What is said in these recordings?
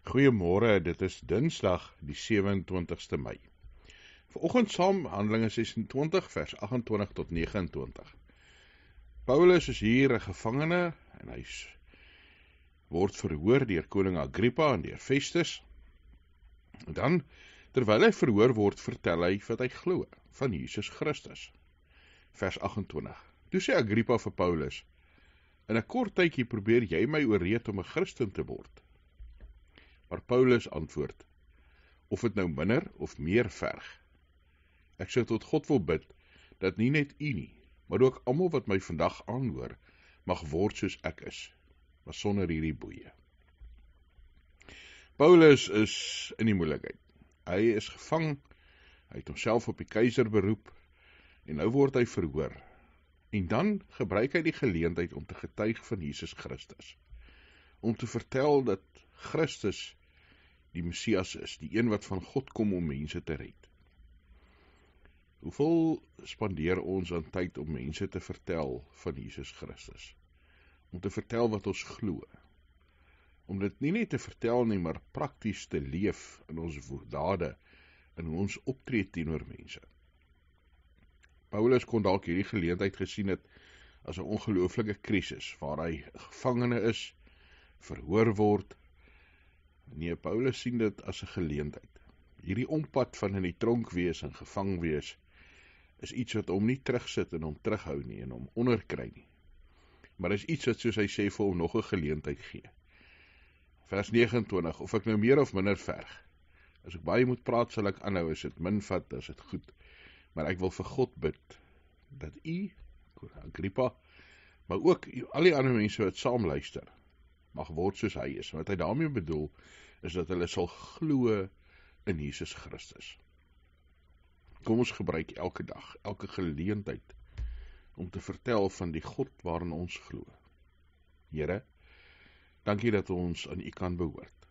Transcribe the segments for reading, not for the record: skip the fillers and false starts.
Goeiemôre, dit is Dinsdag die 27ste Mei. Vanoggend saam Handelinge 26 vers 28 tot 29. Paulus is hier 'n gevangene en hy word verhoor deur koning Agrippa en deur Festus. En dan, terwyl hy verhoor word, vertel hy wat hy glo van Jesus Christus. Vers 28. Toe sê Agrippa vir Paulus: "In 'n kort tydjie probeer jy my ooreed om 'n Christen te word." Maar Paulus antwoord: "Of dit nou minder of meer verg. Ek sou tot God wil bid, dat nie net u nie, maar ook almal wat my vandag aanhoor, mag word soos ek is, maar sonder hierdie boeie." Paulus is in die moeilikheid. Hy is gevang, hy het homself op die keiser beroep, en nou word hy verhoor. En dan gebruik hy die geleentheid om te getuig van Jesus Christus. Om te vertel dat Christus die Messias is, die een wat van God kom om mense te red. Hoeveel spandeer ons aan tyd om mense te vertel van Jesus Christus? Om te vertel wat ons glo. Om dit nie net te vertel nie, maar prakties te leef in ons dade, in ons optree teenoor mense. Paulus kon dalk hierdie geleentheid gesien het as 'n ongelooflike krisis, waar hy 'n gevangene is, verhoor word. Nee, Paulus sien dit as 'n geleentheid. Hierdie ompad van in die tronk wees en gevang wees, is iets wat hom nie terugsit en hom terughou nie, en hom onderkry nie. Maar is iets wat, soos hy sê, vir hom nog 'n geleentheid gee. Vers 29, of ek nou meer of minder verg. As ek baie moet praat, sal ek aanhou, as dit min vat, is dit goed. Maar ek wil vir God bid, dat u, Agrippa, maar ook al die ander mense wat saam luister, mag word soos hy is. Wat hy daarmee bedoel, is dat hulle sal glo in Jesus Christus. Kom ons gebruik elke dag, elke geleentheid, om te vertel van die God waarin ons glo. Here, dankie dat ons aan u kan behoort.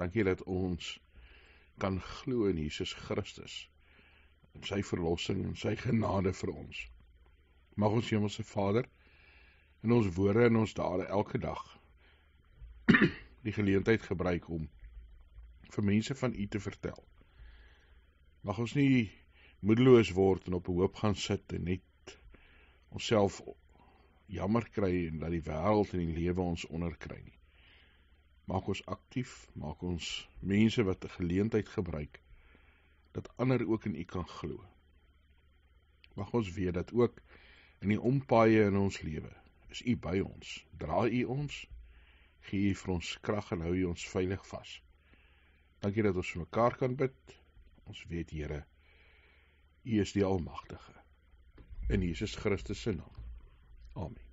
Dankie dat ons kan glo in Jesus Christus, en sy verlossing en sy genade vir ons. Mag ons Hemelse Vader, in ons woorde en ons dade elke dag, die geleentheid gebruik om vir mense van u te vertel. Mag ons nie moedeloos word en op 'n hoop gaan sit en net onsself jammer kry en dat die wêreld en die lewe ons onderkry nie. Maak ons aktief, maak ons mense wat 'n geleentheid gebruik, dat ander ook in u kan glo. Mag ons weet dat ook in die ompaaie in ons lewe, is u by ons, dra u ons, gee u vir ons krag en hou u ons veilig vas. Dankie dat ons vir mekaar kan bid. Ons weet, Here, u is die Almagtige. In Jesus Christus se naam. Amen.